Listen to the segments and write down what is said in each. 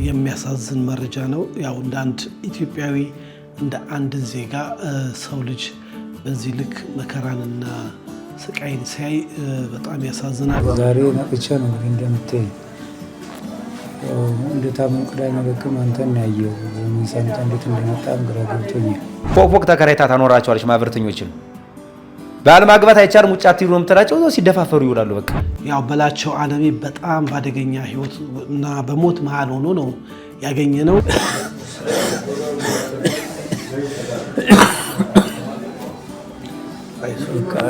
የሚያሳዝን መረጃ ነው። ያው እንደ አንድ ኢትዮጵያዊ እንደ አንድ ዜጋ ሰው ልጅ በዚህ ልክ መከራንና ስቃይን ሲያይ በጣም ያሳዝናል። ዛሬ ነቅቼ ነው እንደምታይ እንደታመም ቅዳሜ በቅም አንተን ያየው ሳምንት እንዴት እንደመጣም ግራ ገብቶኛል። ፎቅ ተከራይታ ታኖራቸዋለች ማህበርተኞችን ባለማግባት አይቻልም ውጭ አትይሩ ነው የምትላቸው እዛው ሲደፋፈሩ ይውላሉ። በቃ ያው በላቸው ዓለሜ በጣም ባደገኛ ህይወት እና በሞት መሃል ሆኖ ነው ያገኘነው።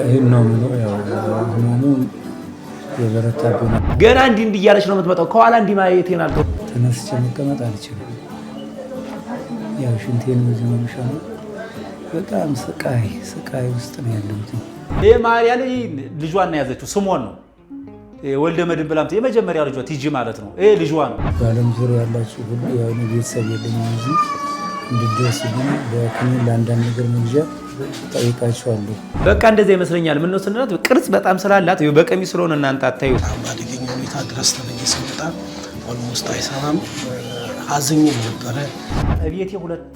ይሄን ነው ያው ህመሙ የበረታብኝ ገና እንዲህ እያለች ነው የምትመጣው። ከኋላ እንዲህ ማየቴን አልተው ተነስቼ መቀመጥ አልችልም። ያው ሽንቴን ወዝም ነው በጣም ስቃይ ውስጥ ነው ያለሁት። ማርያም ልጇን ነው ያዘችው። ስሞን ነው ወልደ መድን ብላምት የመጀመሪያ ልጇ ቲጂ ማለት ነው። ይሄ ልጇ ነው። በዓለም ዙሪያ ያላችሁ ሁሉ ያው ነው ቤተሰብ የለኝም እንጂ እንድደርስልኝ በክኒን ለአንዳንድ ነገር መግዣ ጠይቃችኋለሁ። በቃ እንደዚህ ይመስለኛል። ምን ነው ስንላት ቅርጽ በጣም ስላላት በቀሚስ ስለሆነ እናንተ አታዩ። ባደገኛ ሁኔታ ድረስ ተለየ ሲመጣ ኦልሞስት አይሰማም። አዝኜ ነበረ። ቤቴ ሁለት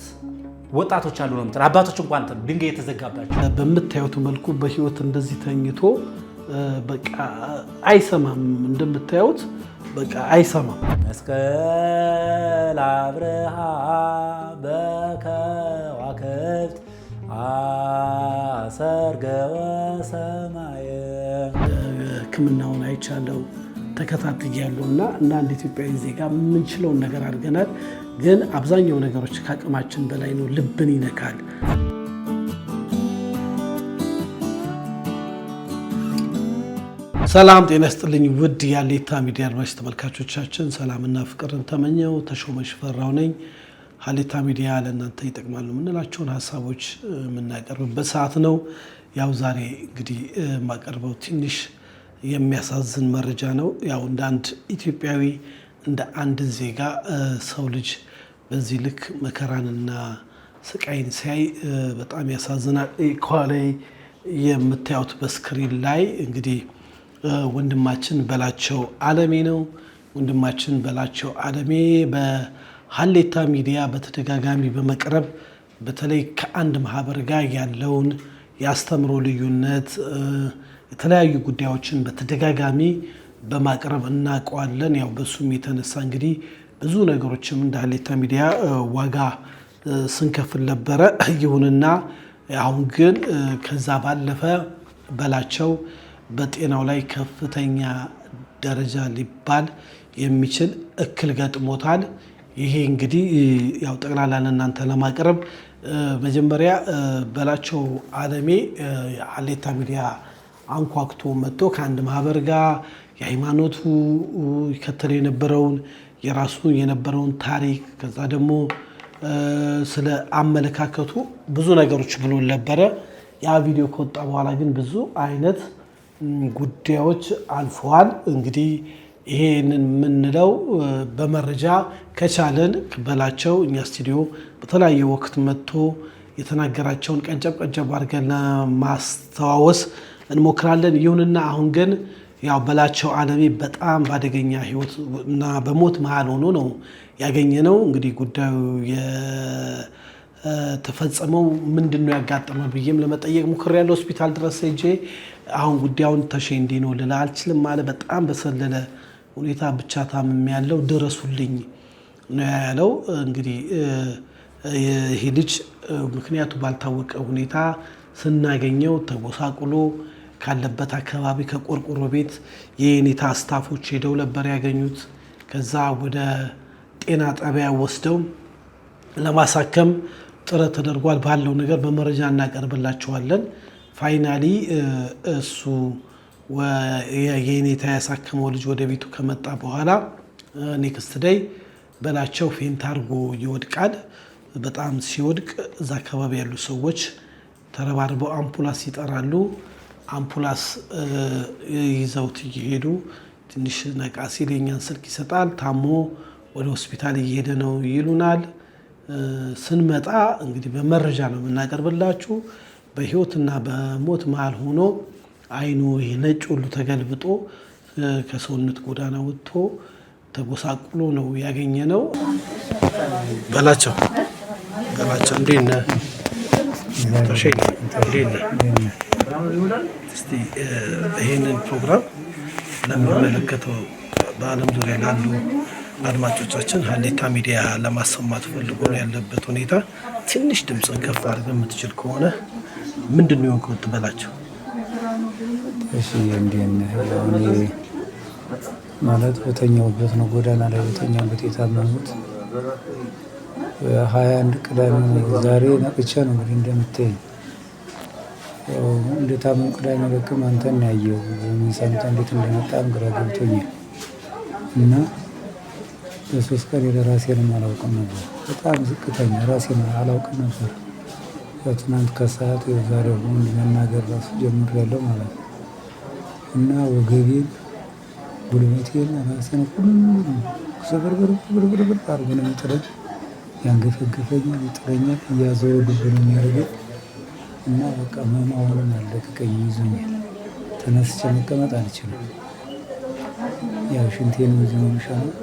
ወጣቶች አሉ ነው የምትል አባቶች እንኳን ድንጋይ የተዘጋባቸው በምታዩት መልኩ በህይወት እንደዚህ ተኝቶ በቃ አይሰማም። እንደምታዩት በቃ አይሰማም። መስቀል አብርሃ በከዋክብት አሰርገወ ሰማየ ሕክምናውን አይቻለው ተከታትያለሁ እና አንድ ኢትዮጵያዊ ዜጋ የምንችለውን ነገር አድርገናል። ግን አብዛኛው ነገሮች ከአቅማችን በላይ ነው። ልብን ይነካል። ሰላም ጤና ይስጥልኝ ውድ የሀሌታ ሚዲያ አድማጭ ተመልካቾቻችን፣ ሰላምና ፍቅርን ተመኘው። ተሾመ ሽፈራው ነኝ። ሀሌታ ሚዲያ ለእናንተ ይጠቅማሉ የምንላቸውን ሀሳቦች የምናቀርብበት ሰዓት ነው። ያው ዛሬ እንግዲህ የማቀርበው ትንሽ የሚያሳዝን መረጃ ነው። ያው እንደ አንድ ኢትዮጵያዊ እንደ አንድ ዜጋ ሰው ልጅ በዚህ ልክ መከራንና ስቃይን ሲያይ በጣም ያሳዝናል። ከኋላ የምታዩት በስክሪን ላይ እንግዲህ ወንድማችን በላቸው ዓለሜ ነው። ወንድማችን በላቸው ዓለሜ በሀሌታ ሚዲያ በተደጋጋሚ በመቅረብ በተለይ ከአንድ ማህበር ጋር ያለውን የአስተምሮ ልዩነት የተለያዩ ጉዳዮችን በተደጋጋሚ በማቅረብ እናውቀዋለን። ያው በሱም የተነሳ እንግዲህ ብዙ ነገሮችም እንደ ሀሌታ ሚዲያ ዋጋ ስንከፍል ነበረ። ይሁንና አሁን ግን ከዛ ባለፈ በላቸው በጤናው ላይ ከፍተኛ ደረጃ ሊባል የሚችል እክል ገጥሞታል። ይሄ እንግዲህ ያው ጠቅላላ ለእናንተ ለማቅረብ መጀመሪያ በላቸው ዓለሜ ሀሌታ ሚዲያ አንኳክቶ መጥቶ ከአንድ ማህበር ጋር የሃይማኖቱ ይከተል የነበረውን የራሱ የነበረውን ታሪክ ከዛ ደግሞ ስለ አመለካከቱ ብዙ ነገሮች ብሎ ነበረ። ያ ቪዲዮ ከወጣ በኋላ ግን ብዙ አይነት ጉዳዮች አልፈዋል። እንግዲህ ይሄንን የምንለው በመረጃ ከቻለን በላቸው እኛ ስቱዲዮ በተለያየ ወቅት መጥቶ የተናገራቸውን ቀንጨብ አድርገን ለማስተዋወስ እንሞክራለን። ይሁንና አሁን ግን ያው በላቸው ዓለሜ በጣም ባደገኛ ህይወት እና በሞት መሃል ሆኖ ነው ያገኘነው። እንግዲህ ጉዳዩ የተፈጸመው ምንድነው ያጋጠመው ብዬም ለመጠየቅ ሞክሬያለሁ። ሆስፒታል ድረስ ሄጄ አሁን ጉዳዩን ተሼ እንዲህ ነው ልል አልችልም ማለት በጣም በሰለለ ሁኔታ ብቻ ታምም ያለው ድረሱልኝ ነው ያለው። እንግዲህ ይሄ ልጅ ምክንያቱ ባልታወቀ ሁኔታ ስናገኘው ተጎሳቁሎ ካለበት አካባቢ ከቆርቆሮ ቤት የኔታ ስታፎች ሄደው ነበር ያገኙት። ከዛ ወደ ጤና ጣቢያ ወስደው ለማሳከም ጥረት ተደርጓል። ባለው ነገር በመረጃ እናቀርብላችኋለን። ፋይናሊ እሱ የኔታ ያሳከመው ልጅ ወደ ቤቱ ከመጣ በኋላ ኔክስት ዴይ በላቸው ፌንት አድርጎ ይወድቃል። በጣም ሲወድቅ እዛ አካባቢ ያሉ ሰዎች ተረባርበው አምፑላንስ ይጠራሉ። አምፑላንስ ይዘውት እየሄዱ ትንሽ ነቃ ሲል የኛን ስልክ ይሰጣል። ታሞ ወደ ሆስፒታል እየሄደ ነው ይሉናል። ስንመጣ እንግዲህ በመረጃ ነው የምናቀርብላችሁ። በህይወትና በሞት መሃል ሆኖ አይኑ ነጭ ሁሉ ተገልብጦ ከሰውነት ጎዳና ወጥቶ ተጎሳቁሎ ነው ያገኘ ነው። በላቸው እንዴት ነህ? እስቲ ይህንን ፕሮግራም ለሚመለከተው በዓለም ዙሪያ ላሉ አድማጮቻችን ሀሌታ ሚዲያ ለማሰማት ፈልጎ ነው ያለበት ሁኔታ። ትንሽ ድምፅን ከፍ አድርገህ የምትችል ከሆነ ምንድን ነው የሆንከው ትበላቸው። እሺ እንዴት ነህ? ማለት በተኛሁበት ነው ጎዳና ላይ በተኛሁበት የታመሙት 21 ቅዳሜ ዛሬ ነቅቼ ነው እንግዲህ እንደምታየኝ ያው እንደታመሙ ቅዳሜ ለቅም አንተን ያየው ሳምንት እንዴት እንደመጣም ግራ ገብቶኛል እና በሶስት ቀን ራሴን አላውቅም ነበር። በጣም ዝቅተኛ ራሴን አላውቅም ነበር። ትናንት ከሰዓት ዛሬ መናገር ራሱ ጀምሬያለሁ ማለት ነው እና ወገቤን ጉልበቴን ራሴን ሁሉም ስብርብር አድርጎ ነው የሚጥለኝ። ያንገፈገፈኛል፣ ይጥለኛል፣ እያዘወዱብ ነው የሚያደርገኝ እና በቃ መማሆንን አለቀቀኝ፣ ይዞኛል። ተነስቼ መቀመጥ አልችልም። ያው ሽንቴን ይዞ ነው የሚሻለው።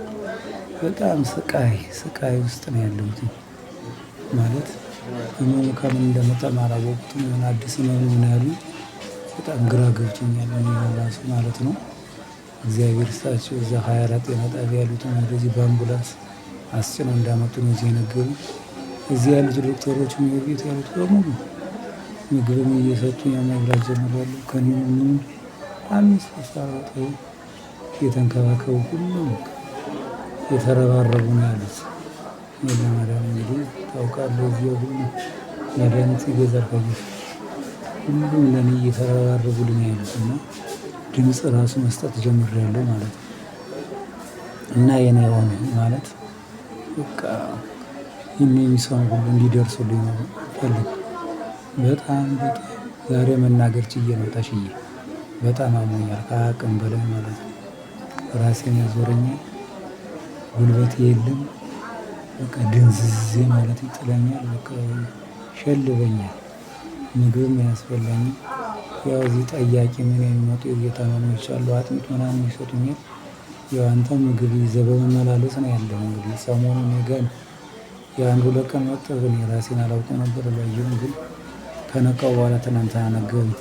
በጣም ስቃይ ውስጥ ነው ያለሁት ማለት ህመሙ ከምን እንደመጣም አላወቁትም። የሆነ አዲስ ህመም ምን ያሉ በጣም ግራ ገብቶኛል ራሱ ማለት ነው። እግዚአብሔር ይስጣቸው እዛ 24 ጤና ጣቢያ ያሉትን ወደዚህ በአምቡላንስ አስጭነው እንዳመጡ ነው እዚህ የነገሩ። እዚህ ያሉት ዶክተሮች ቤት ያሉት በሙሉ ምግብም እየሰጡ መብላት ጀምራሉ። ከኔም 5 ሰዓት የተንከባከቡ ሁሉም የተረባረቡ ነው ያሉት። ለማዳን እንግዲህ ታውቃለህ እዚህ ሁሉ መድኃኒት ይገዛል ከዚህ ሁሉም ለእኔ እየተረባረቡልኝ ያሉት እና ድምፅ ራሱ መስጠት ጀምሬያለሁ ማለት ነው እና የኔ የሆነ ማለት በቃ ይህን የሚሰሙ ሁሉ እንዲደርሱልኝ ነው ፈልግ። በጣም ዛሬ መናገር ችዬ ነው ታሽዬ በጣም አሞኛል ከአቅም በላይ ማለት ነው። ራሴን ያዞረኛል፣ ጉልበት የለም፣ በቃ ድንዝዜ ማለት ይጥለኛል፣ በቃ ሸልበኛል፣ ምግብም ያስበላኝ። ያው እዚህ ጠያቂ ምን የሚመጡ የታመሞች አሉ፣ አጥሚት ምናምን ይሰጡኛል። ያው አንተ ምግብ ይዘህ በመመላለስ ነው ያለው። እንግዲህ ሰሞኑን ገና የአንድ 2 ቀን መጥተህ እኔ ራሴን አላውቅም ነበር ላየሁም፣ ግን ከነቃው በኋላ ትናንትና ነገሩኝ።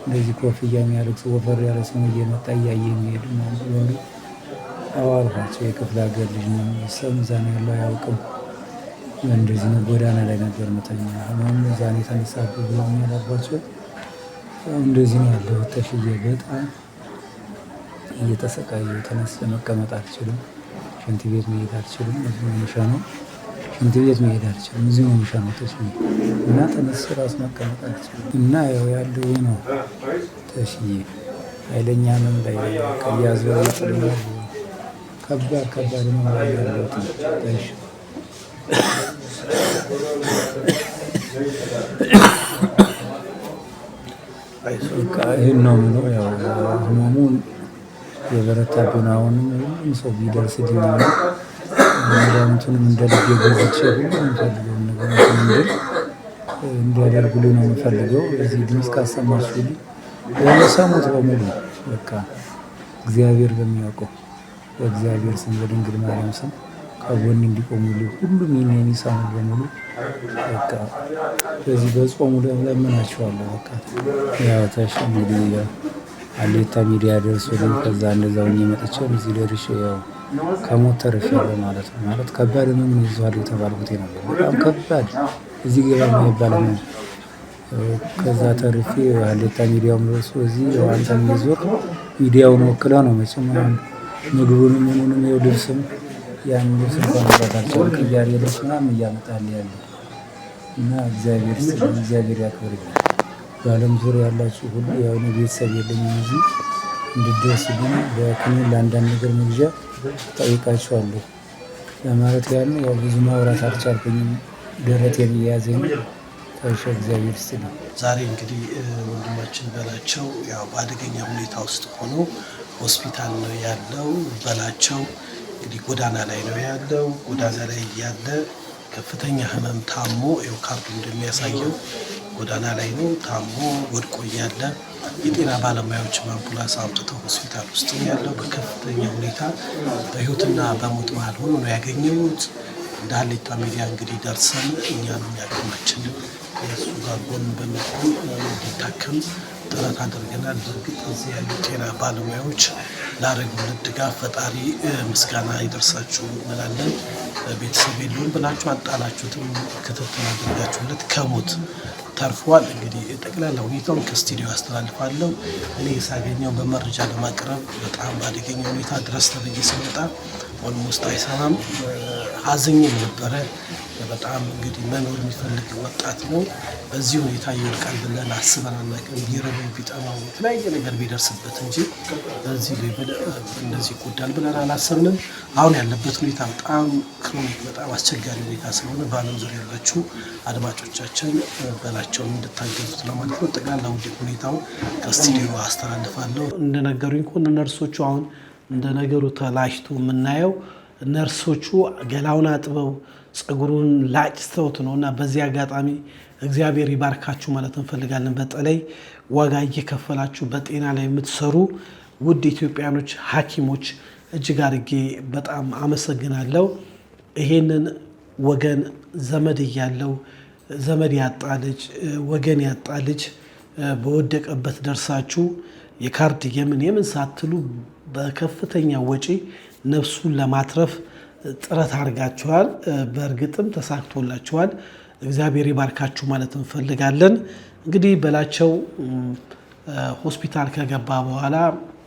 እንደዚህ ኮፍያ የሚያደርግ ሰው ወፈር ያለ ሰው እየመጣ እያየ የሚሄድ ነው አዋልኳቸው። የክፍለ ሀገር ልጅ ነው እዛ ነው ያለው አያውቅም። እንደዚህ ነው ጎዳና ላይ ነበር መተኛ ህመሙ ዛኔ የተነሳብህ ብሎኛል አልኳቸው። እንደዚህ ነው ያለው ተሽዬ በጣም እየተሰቃየሁ ተነስቼ መቀመጥ አልችልም። ሽንት ቤት መሄድ አልችልም። እዚህ ነው የምሸነው። ሽንት ቤት መሄድ አልችልም። እዚህ ነው የምሸነው ተሽዬ እና ተነስቼ ራሱ መቀመጥ አልችልም እና ያው ያለው ነው ተሽዬ ኃይለኛ ህመም ላይ ከያዘው ይጥለኛል። ከባድ ነው ያለሁት ተሽ ይህን ነው የምለው። ያው ህመሙን የበረታብን አሁንም ሁሉም ሰው ቢደርስልኝ ነው መድኃኒቱንም እንደ ልብ የገዝቼ ሁሉም የምፈልገውን ነገር እንዲያደርጉልኝ ነው የምፈልገው። እዚህ ድምፅ ካሰማችሁልኝ የሰሙት በሙሉ በቃ እግዚአብሔር በሚያውቀው በእግዚአብሔር ስም በድንግል ማርያም ስም ከጎን እንዲቆሙልኝ ሁሉም ይህን የሚሰሙ በሙሉ በቃ በዚህ በጾሙ ለምናቸዋለሁ። በቃ ያው ተሽ እንግዲህ ሀሌታ ሚዲያ ደርሶልኝ ከዛ እንደዛው መጥቼ እዚህ ደርሼ ያው ከሞት ተርፌያለሁ ማለት ነው። ማለት ከባድ ህመም ነው ይዟል የተባልኩት ነበር። በጣም ከባድ እዚህ ገባ የማይባል ነው። ከዛ ተርፌ ሀሌታ ሚዲያውም ደርሶ እዚህ አንተም ይዞር ሚዲያውን ወክላ ነው መቼም ምግቡንም ምኑንም ይኸው ልብስም ያን ልብስ እንኳን መግዛት አልቻልኩም። ቅያሬ ልብስ ምናምን እያመጣልኝ ያለ እና እግዚአብሔር ያክብርልኝ። በዓለም ዙሪያ ያላችሁ ሁሉ ያው እኔ ቤተሰብ የለኝም እዚህ እንድትደርሱልኝ በክኒን ለአንዳንድ ነገር መግዣ ጠይቃችኋለሁ ለማለት ያህል ነው። ያው ብዙ ማውራት አልቻልኩኝም፣ ደረቴን እየያዘኝ ታይሻ እግዚአብሔር ይስጥልኝ። ዛሬ እንግዲህ ወንድማችን በላቸው ያው በአደገኛ ሁኔታ ውስጥ ሆኖ ሆስፒታል ነው ያለው። በላቸው እንግዲህ ጎዳና ላይ ነው ያለው። ጎዳና ላይ ያለ ከፍተኛ ህመም ታሞ ይኸው ካርዱ እንደሚያሳየው ጎዳና ላይ ነው። ታሞ ወድቆ እያለ የጤና ባለሙያዎች በአምቡላንስ አምጥተው ሆስፒታል ውስጥ ያለው በከፍተኛ ሁኔታ በህይወትና በሞት መሀል ሆኖ ነው ያገኘሁት። እንደ ሀሌታ ሚዲያ እንግዲህ ደርሰን እኛንም ያቅማችንን የእሱ ጋር ጎን በመቆም እንዲታከም ጥረት አድርገናል። በእርግጥ እዚህ ያሉ ጤና ባለሙያዎች ላደረጉልን ድጋፍ ፈጣሪ ምስጋና ይደርሳችሁ እንላለን። ቤተሰብ የለውም ብላችሁ አጣላችሁትም ክትትል አድርጋችሁለት ከሞት ተርፏል። እንግዲህ ጠቅላላ ሁኔታውን ከስቱዲዮ አስተላልፋለሁ። እኔ ሳገኘው በመረጃ ለማቅረብ በጣም አደገኛ ሁኔታ ድረስ ተብዬ ስመጣ ኦልሞስት አይሰማም። አዝኜም ነበረ። በጣም እንግዲህ መኖር የሚፈልግ ወጣት ነው። በዚህ ሁኔታ ይወድቃል ብለን አስበን አናውቅም። ቢረበው ቢጠማው የተለያየ ነገር ቢደርስበት እንጂ በዚህ ሌቭል እንደዚህ ይጎዳል ብለን አላሰብንም። አሁን ያለበት ሁኔታ በጣም ክሮኒክ፣ በጣም አስቸጋሪ ሁኔታ ስለሆነ በዓለም ዙሪያ ያላችሁ አድማጮቻችን በላቸውን እንድታገዙት ለማለት ነው። ጠቅላላ ሁኔታውን ከስቱዲዮ አስተላልፋለሁ። እንደነገሩኝ ከሆነ ነርሶቹ አሁን እንደ ነገሩ ተላሽቶ የምናየው ነርሶቹ ገላውን አጥበው ፀጉሩን ላጭተውት ነው እና በዚህ አጋጣሚ እግዚአብሔር ይባርካችሁ ማለት እንፈልጋለን። በተለይ ዋጋ እየከፈላችሁ በጤና ላይ የምትሰሩ ውድ ኢትዮጵያኖች ሐኪሞች እጅግ አድርጌ በጣም አመሰግናለሁ። ይሄንን ወገን ዘመድ እያለው ዘመድ ያጣ ልጅ ወገን ያጣ ልጅ በወደቀበት ደርሳችሁ የካርድ የምን ሳትሉ በከፍተኛ ወጪ ነፍሱን ለማትረፍ ጥረት አድርጋችኋል። በእርግጥም ተሳክቶላችኋል። እግዚአብሔር ይባርካችሁ ማለት እንፈልጋለን። እንግዲህ በላቸው ሆስፒታል ከገባ በኋላ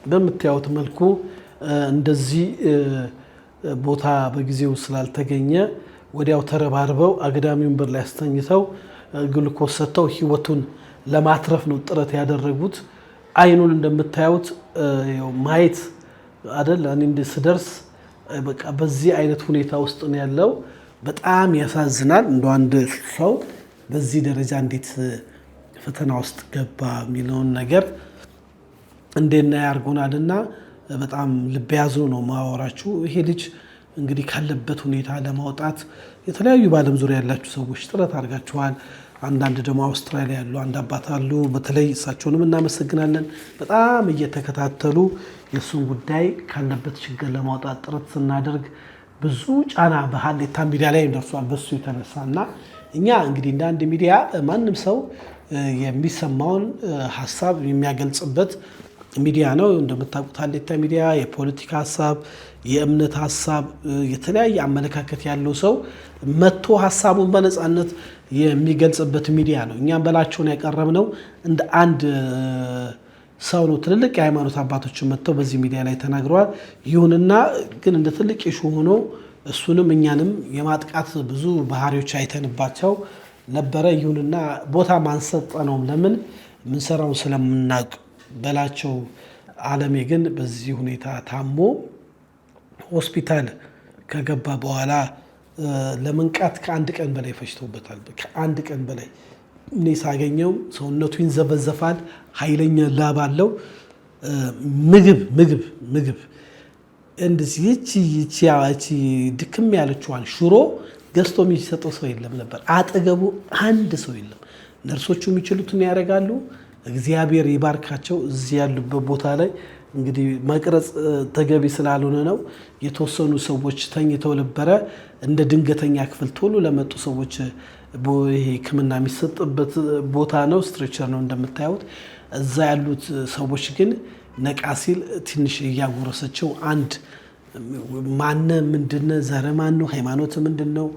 በምታዩት መልኩ እንደዚህ ቦታ በጊዜው ስላልተገኘ ወዲያው ተረባርበው አግዳሚ ወንበር ላይ አስተኝተው ግሉኮስ ሰጥተው ህይወቱን ለማትረፍ ነው ጥረት ያደረጉት። አይኑን እንደምታዩት ማየት አይደል እኔ ስደርስ በቃ በዚህ አይነት ሁኔታ ውስጥ ነው ያለው። በጣም ያሳዝናል። እንደ አንድ ሰው በዚህ ደረጃ እንዴት ፈተና ውስጥ ገባ የሚለውን ነገር እንዴና ያርጎናልና በጣም ልብ ያዝኖ ነው ማወራችሁ። ይሄ ልጅ እንግዲህ ካለበት ሁኔታ ለማውጣት የተለያዩ በዓለም ዙሪያ ያላችሁ ሰዎች ጥረት አድርጋችኋል። አንዳንድ ደግሞ አውስትራሊያ ያሉ አንድ አባት አሉ። በተለይ እሳቸውንም እናመሰግናለን። በጣም እየተከታተሉ የእሱን ጉዳይ ካለበት ችግር ለማውጣት ጥረት ስናደርግ ብዙ ጫና በሀሌታ ሚዲያ ላይ ደርሷል በሱ የተነሳ እና እኛ እንግዲህ እንደ አንድ ሚዲያ ማንም ሰው የሚሰማውን ሀሳብ የሚያገልጽበት ሚዲያ ነው። እንደምታውቁት ሀሌታ ሚዲያ የፖለቲካ ሀሳብ፣ የእምነት ሀሳብ፣ የተለያየ አመለካከት ያለው ሰው መጥቶ ሀሳቡን በነፃነት የሚገልጽበት ሚዲያ ነው። እኛም በላቸውን ያቀረብነው እንደ አንድ ሰው ነው። ትልልቅ የሃይማኖት አባቶችን መጥተው በዚህ ሚዲያ ላይ ተናግረዋል። ይሁንና ግን እንደ ትልቅ ኢሹ ሆኖ እሱንም እኛንም የማጥቃት ብዙ ባህሪዎች አይተንባቸው ነበረ። ይሁንና ቦታ ማንሰጠነውም ለምን ምንሰራውን ስለምናውቅ። በላቸው አለሜ ግን በዚህ ሁኔታ ታሞ ሆስፒታል ከገባ በኋላ ለመንቃት ከአንድ ቀን በላይ ፈጅቶበታል። ከአንድ ቀን በላይ እኔ ሳገኘው ሰውነቱ ይንዘበዘፋል። ኃይለኛ ላብ አለው። ምግብ እንደዚህ ይቺ ድክም ያለችዋን ሽሮ ገዝቶ የሚሰጠው ሰው የለም ነበር። አጠገቡ አንድ ሰው የለም። ነርሶቹ የሚችሉትን ያደርጋሉ። እግዚአብሔር ይባርካቸው። እዚህ ያሉበት ቦታ ላይ እንግዲህ መቅረጽ ተገቢ ስላልሆነ ነው። የተወሰኑ ሰዎች ተኝተው ነበረ። እንደ ድንገተኛ ክፍል ቶሎ ለመጡ ሰዎች ይሄ ሕክምና የሚሰጥበት ቦታ ነው። ስትሬቸር ነው እንደምታዩት። እዛ ያሉት ሰዎች ግን ነቃ ሲል ትንሽ እያጎረሰቸው አንድ ማነ ምንድነ ዘረ ማን ነው ሃይማኖት ምንድነው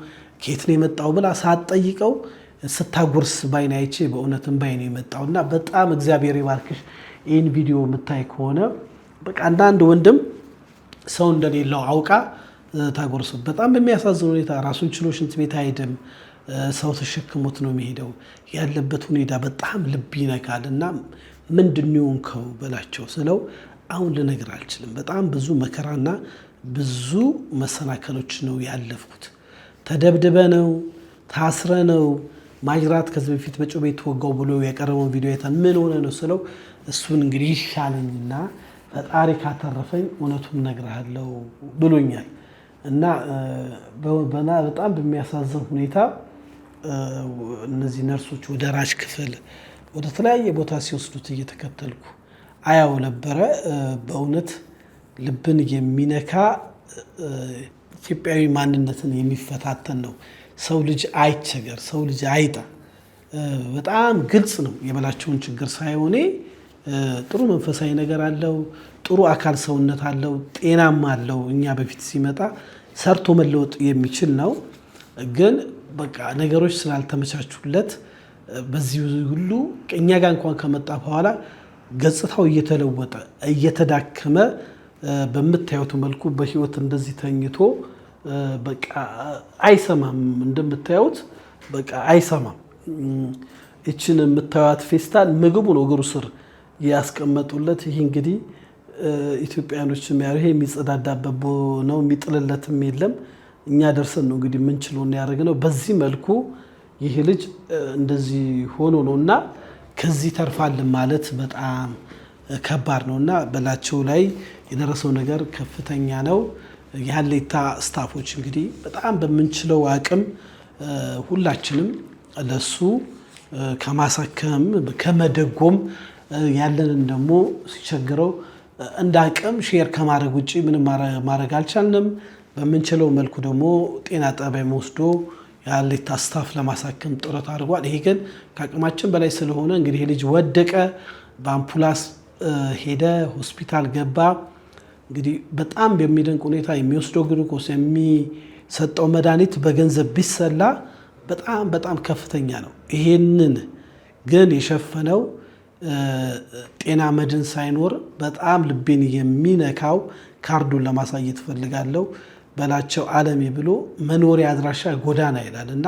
ከየት ነው የመጣው ብላ ሳትጠይቀው ስታጎርስ ባይኔ አይቼ በእውነትም ባይኔ የመጣውና በጣም እግዚአብሔር ይባርክሽ። ይህን ቪዲዮ የምታይ ከሆነ በቃ አንዳንድ ወንድም ሰው እንደሌለው አውቃ ታጎርሱ። በጣም በሚያሳዝን ሁኔታ ራሱን ችሎ ሽንት ቤት አይሄድም። ሰው ተሸክሞት ነው የሚሄደው። ያለበት ሁኔታ በጣም ልብ ይነካል። እና ምንድን ነው የሆንከው በላቸው ስለው አሁን ልነግር አልችልም። በጣም ብዙ መከራና ብዙ መሰናከሎች ነው ያለፍኩት። ተደብድበ ነው፣ ታስረ ነው፣ ማጅራት ከዚህ በፊት በጩቤ ተወጋው ብሎ ያቀረበውን ቪዲዮ አይተን ምን ሆነ ነው ስለው እሱን እንግዲህ ይሻለኝና ፈጣሪ ካተረፈኝ እውነቱን እነግርሃለሁ ብሎኛል። እና በጣም በሚያሳዝን ሁኔታ እነዚህ ነርሶች ወደ ራጅ ክፍል ወደ ተለያየ ቦታ ሲወስዱት እየተከተልኩ አያው ነበረ። በእውነት ልብን የሚነካ ኢትዮጵያዊ ማንነትን የሚፈታተን ነው። ሰው ልጅ አይቸገር፣ ሰው ልጅ አይጣ። በጣም ግልጽ ነው የበላቸውን ችግር ሳይሆኔ ጥሩ መንፈሳዊ ነገር አለው፣ ጥሩ አካል ሰውነት አለው፣ ጤናማ አለው። እኛ በፊት ሲመጣ ሰርቶ መለወጥ የሚችል ነው። ግን በቃ ነገሮች ስላልተመቻቹለት በዚህ ሁሉ እኛ ጋር እንኳን ከመጣ በኋላ ገጽታው እየተለወጠ እየተዳከመ በምታዩት መልኩ በህይወት እንደዚህ ተኝቶ በቃ አይሰማም። እንደምታዩት በቃ አይሰማም። እችን የምታዩት ፌስታል ምግቡ ነው እግሩ ስር ያስቀመጡለት። ይህ እንግዲህ ኢትዮጵያኖች የሚያዩ ይሄ የሚጸዳዳበት ነው፣ የሚጥልለትም የለም። እኛ ደርሰን ነው እንግዲህ ምንችለውን ያደረግነው። በዚህ መልኩ ይህ ልጅ እንደዚህ ሆኖ ነው እና ከዚህ ተርፋልን ማለት በጣም ከባድ ነው እና በላቸው ላይ የደረሰው ነገር ከፍተኛ ነው። የሀሌታ ስታፎች እንግዲህ በጣም በምንችለው አቅም ሁላችንም ለሱ ከማሳከም ከመደጎም ያለንን ደግሞ ሲቸግረው እንደ አቅም ሼር ከማድረግ ውጭ ምንም ማድረግ አልቻልንም። በምንችለው መልኩ ደግሞ ጤና ጣቢያ ወስዶ የሀሌታ ስታፍ ለማሳከም ጥረት አድርጓል። ይሄ ግን ከአቅማችን በላይ ስለሆነ እንግዲህ ልጅ ወደቀ፣ በአምፑላንስ ሄደ፣ ሆስፒታል ገባ። እንግዲህ በጣም በሚደንቅ ሁኔታ የሚወስደው ግሉኮስ የሚሰጠው መድኃኒት በገንዘብ ቢሰላ በጣም በጣም ከፍተኛ ነው። ይሄንን ግን የሸፈነው ጤና መድን ሳይኖር በጣም ልቤን የሚነካው ካርዱን ለማሳየት ፈልጋለሁ። በላቸው አለሜ ብሎ መኖሪያ አድራሻ ጎዳና ይላል እና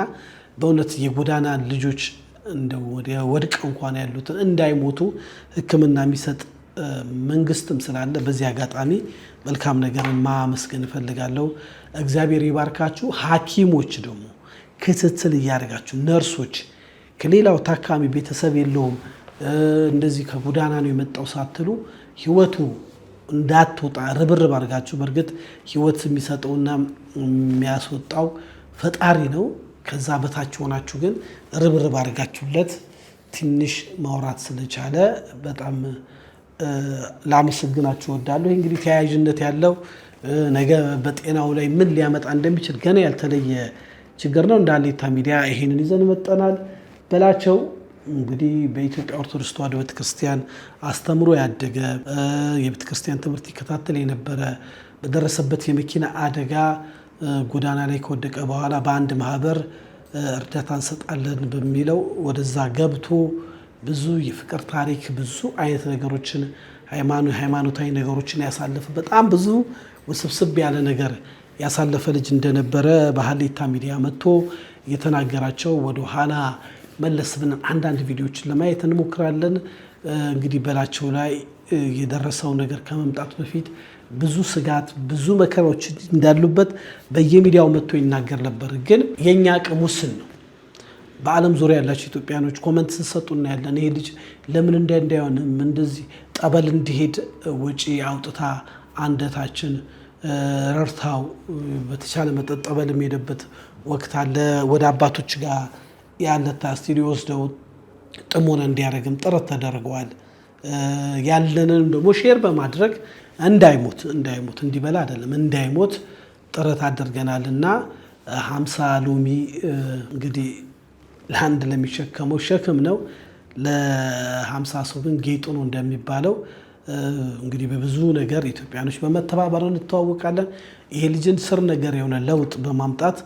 በእውነት የጎዳና ልጆች ወድቀው እንኳን ያሉትን እንዳይሞቱ ሕክምና የሚሰጥ መንግስትም ስላለ በዚህ አጋጣሚ መልካም ነገርን ማመስገን እፈልጋለሁ። እግዚአብሔር ይባርካችሁ። ሐኪሞች ደግሞ ክትትል እያደረጋችሁ፣ ነርሶች ከሌላው ታካሚ ቤተሰብ የለውም እንደዚህ ከጎዳና ነው የመጣው ሳትሉ ህይወቱ እንዳትወጣ ርብርብ አድርጋችሁ። በእርግጥ ህይወት የሚሰጠውና የሚያስወጣው ፈጣሪ ነው። ከዛ በታች ሆናችሁ ግን ርብርብ አድርጋችሁለት ትንሽ ማውራት ስለቻለ በጣም ላመሰግናችሁ እወዳለሁ። እንግዲህ ተያያዥነት ያለው ነገ በጤናው ላይ ምን ሊያመጣ እንደሚችል ገና ያልተለየ ችግር ነው። እንደ ሀሌታ ሚዲያ ይሄንን ይዘን መጠናል። በላቸው እንግዲህ በኢትዮጵያ ኦርቶዶክስ ተዋሕዶ ቤተክርስቲያን አስተምሮ ያደገ የቤተክርስቲያን ትምህርት ይከታተል የነበረ በደረሰበት የመኪና አደጋ ጎዳና ላይ ከወደቀ በኋላ በአንድ ማህበር እርዳታ እንሰጣለን በሚለው ወደዛ ገብቶ ብዙ የፍቅር ታሪክ፣ ብዙ አይነት ነገሮችን ሃይማኖታዊ ነገሮችን ያሳለፈ በጣም ብዙ ውስብስብ ያለ ነገር ያሳለፈ ልጅ እንደነበረ በሀሌታ ሚዲያ መጥቶ የተናገራቸው ወደ ኋላ መለስ ብለን አንዳንድ ቪዲዮዎችን ለማየት እንሞክራለን። እንግዲህ በላቸው ላይ የደረሰው ነገር ከመምጣቱ በፊት ብዙ ስጋት፣ ብዙ መከራዎች እንዳሉበት በየሚዲያው መጥቶ ይናገር ነበር። ግን የኛ አቅም ውስን ነው። በዓለም ዙሪያ ያላችሁ ኢትዮጵያኖች ኮመንት ስትሰጡ እናያለን። ይሄ ልጅ ለምን እንዳይሆንም እንደዚህ ጠበል እንዲሄድ ወጪ አውጥታ አንደታችን ረርታው በተቻለ መጠን ጠበል የሚሄድበት ወቅት አለ። ወደ አባቶች ጋር የሀሌታ ስቱዲዮ ወስደው ጥሞና እንዲያደርግም ጥረት ተደርገዋል። ያለንን ደግሞ ሼር በማድረግ እንዳይሞት እንዲበላ አይደለም እንዳይሞት ጥረት አድርገናል እና 50 ሎሚ እንግዲህ ለአንድ ለሚሸከመው ሸክም ነው፣ ለ50 ሰው ግን ጌጡ ነው እንደሚባለው እንግዲህ በብዙ ነገር ኢትዮጵያኖች በመተባበር እንተዋወቃለን። ይሄ ልጅን ስር ነገር የሆነ ለውጥ በማምጣት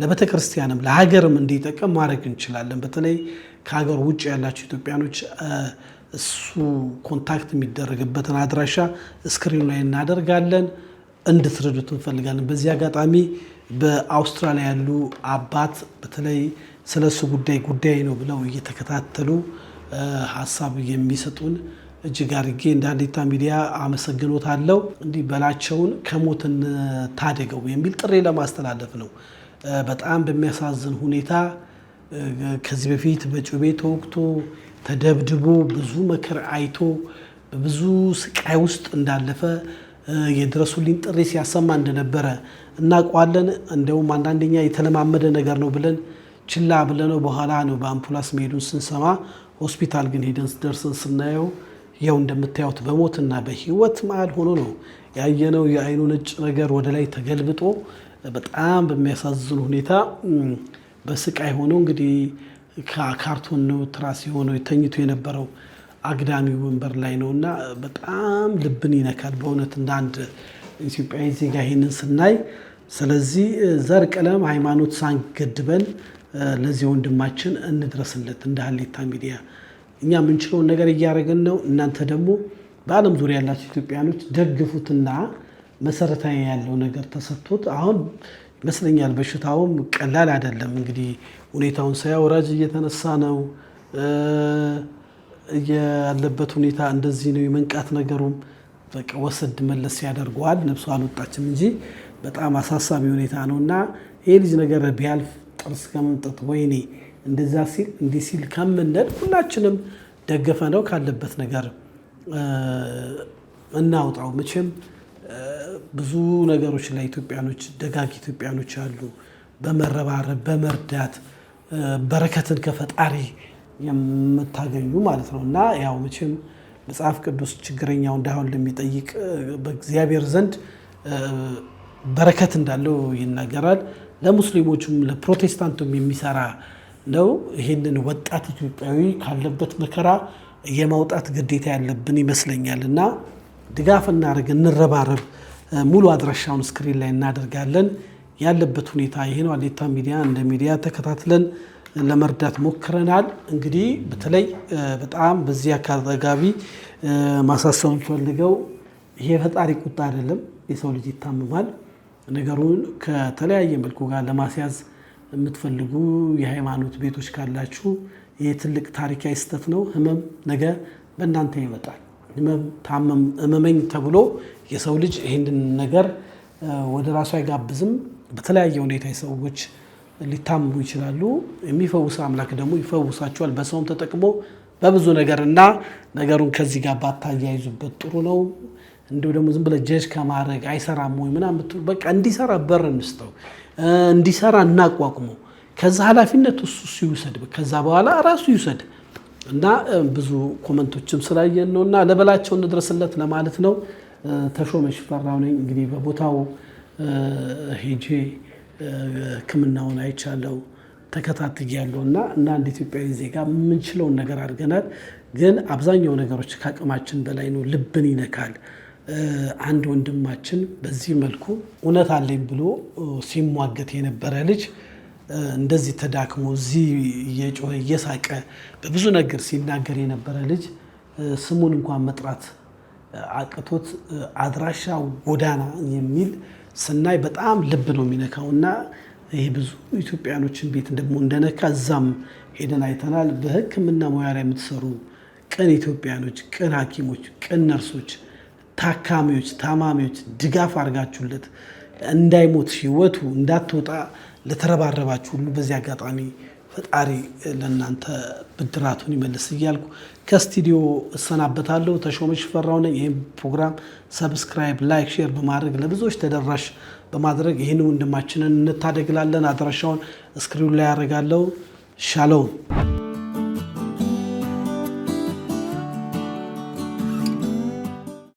ለቤተክርስቲያንም ለሀገርም እንዲጠቀም ማድረግ እንችላለን። በተለይ ከሀገር ውጭ ያላችሁ ኢትዮጵያኖች እሱ ኮንታክት የሚደረግበትን አድራሻ ስክሪን ላይ እናደርጋለን፣ እንድትረዱት እንፈልጋለን። በዚህ አጋጣሚ በአውስትራሊያ ያሉ አባት በተለይ ስለሱ ጉዳይ ነው ብለው እየተከታተሉ ሀሳብ የሚሰጡን እጅግ አድርጌ እንደ ሀሌታ ሚዲያ አመሰግኖታለሁ። እንዲህ በላቸውን ከሞት እንታደገው የሚል ጥሪ ለማስተላለፍ ነው። በጣም በሚያሳዝን ሁኔታ ከዚህ በፊት በጩቤ ተወግቶ ተደብድቦ ብዙ መከራ አይቶ በብዙ ስቃይ ውስጥ እንዳለፈ የድረሱልኝ ጥሪ ሲያሰማ እንደነበረ እናውቀዋለን። እንደውም አንዳንደኛ የተለማመደ ነገር ነው ብለን ችላ ብለነው በኋላ ነው በአምቡላንስ መሄዱን ስንሰማ ሆስፒታል ግን ሄደን ደርሰን ስናየው ያው እንደምታዩት በሞትና በህይወት መሃል ሆኖ ነው ያየነው። የአይኑ ነጭ ነገር ወደ ላይ ተገልብጦ በጣም በሚያሳዝን ሁኔታ በስቃይ ሆኖ እንግዲህ ካርቶን ነው ትራስ ሆኖ ተኝቶ የነበረው አግዳሚ ወንበር ላይ ነውና በጣም ልብን ይነካል በእውነት እንደ አንድ ኢትዮጵያዊ ዜጋ ይሄንን ስናይ። ስለዚህ ዘር፣ ቀለም፣ ሃይማኖት ሳንገድበን ለዚህ ወንድማችን እንድረስለት እንደ ሀሌታ ሚዲያ እኛ የምንችለውን ነገር እያደረግን ነው። እናንተ ደግሞ በዓለም ዙሪያ ያላችሁ ኢትዮጵያኖች ደግፉትና መሰረታዊ ያለው ነገር ተሰጥቶት አሁን ይመስለኛል በሽታውም ቀላል አይደለም። እንግዲህ ሁኔታውን ሳያወራጅ እየተነሳ ነው ያለበት ሁኔታ እንደዚህ ነው። የመንቃት ነገሩም በቃ ወሰድ መለስ ያደርገዋል። ነፍሱ አልወጣችም እንጂ በጣም አሳሳቢ ሁኔታ ነውና ይሄ ልጅ ነገር ቢያልፍ ጥርስ ከመምጠጥ ወይኔ እንደዛ ሲል እንዲህ ሲል ከምንል ሁላችንም ደገፈ ነው ካለበት ነገር እናውጣው። መቼም ብዙ ነገሮች ላይ ኢትዮጵያኖች ደጋግ ኢትዮጵያኖች አሉ በመረባረብ በመርዳት በረከትን ከፈጣሪ የምታገኙ ማለት ነው። እና ያው መቼም መጽሐፍ ቅዱስ ችግረኛው እንዳይሆን ለሚጠይቅ በእግዚአብሔር ዘንድ በረከት እንዳለው ይናገራል። ለሙስሊሞችም ለፕሮቴስታንቱም የሚሰራ ነው። ይህንን ወጣት ኢትዮጵያዊ ካለበት መከራ የማውጣት ግዴታ ያለብን ይመስለኛል እና ድጋፍ እናደርግ፣ እንረባረብ። ሙሉ አድራሻውን ስክሪን ላይ እናደርጋለን። ያለበት ሁኔታ ይሄ ነው። ሀሌታ ሚዲያ እንደ ሚዲያ ተከታትለን ለመርዳት ሞክረናል። እንግዲህ በተለይ በጣም በዚህ አካባቢ ማሳሰብ ፈልገው ይሄ ፈጣሪ ቁጣ አይደለም። የሰው ልጅ ይታመማል። ነገሩን ከተለያየ መልኩ ጋር ለማስያዝ የምትፈልጉ የሃይማኖት ቤቶች ካላችሁ ይሄ ትልቅ ታሪካዊ ስህተት ነው። ህመም ነገ በእናንተ ይመጣል። ህመመኝ ተብሎ የሰው ልጅ ይህንን ነገር ወደ ራሱ አይጋብዝም። በተለያየ ሁኔታ ሰዎች ሊታመሙ ይችላሉ። የሚፈውስ አምላክ ደግሞ ይፈውሳቸዋል። በሰውም ተጠቅሞ በብዙ ነገር እና ነገሩን ከዚህ ጋር ባታያይዙበት ጥሩ ነው። እንዲሁ ደግሞ ዝም ብለ ጀጅ ከማድረግ አይሰራም ወይ ምናምን ብትሉ በቃ እንዲሰራ በር እንስጠው፣ እንዲሰራ እናቋቁሞ። ከዛ ኃላፊነት እሱ ይውሰድ። ከዛ በኋላ ራሱ ይውሰድ እና ብዙ ኮመንቶችም ስላየን ነው እና ለበላቸው እንድረስለት ለማለት ነው። ተሾመ ሽፈራው ነኝ። እንግዲህ በቦታው ሄጄ ሕክምናውን አይቻለው ተከታትያለሁ እና አንድ ኢትዮጵያዊ ዜጋ የምንችለውን ነገር አድርገናል። ግን አብዛኛው ነገሮች ከአቅማችን በላይ ነው። ልብን ይነካል። አንድ ወንድማችን በዚህ መልኩ እውነት አለኝ ብሎ ሲሟገት የነበረ ልጅ እንደዚህ ተዳክሞ እዚህ እየጮኸ እየሳቀ በብዙ ነገር ሲናገር የነበረ ልጅ ስሙን እንኳን መጥራት አቅቶት አድራሻ ጎዳና የሚል ስናይ በጣም ልብ ነው የሚነካው እና ይህ ብዙ ኢትዮጵያኖችን ቤት ደግሞ እንደነካ እዛም ሄደን አይተናል። በሕክምና ሙያ ላይ የምትሰሩ ቅን ኢትዮጵያኖች፣ ቅን ሐኪሞች፣ ቅን ነርሶች፣ ታካሚዎች፣ ታማሚዎች ድጋፍ አድርጋችሁለት እንዳይሞት ህይወቱ እንዳትወጣ ለተረባረባችሁ ሁሉ በዚህ አጋጣሚ ፈጣሪ ለእናንተ ብድራቱን ይመልስ እያልኩ ከስቱዲዮ እሰናበታለሁ። ተሾመ ሽፈራው ነኝ። ይህም ፕሮግራም ሰብስክራይብ፣ ላይክ፣ ሼር በማድረግ ለብዙዎች ተደራሽ በማድረግ ይህን ወንድማችንን እንታደግላለን። አድራሻውን ስክሪኑ ላይ ያደርጋለሁ። ሻሎም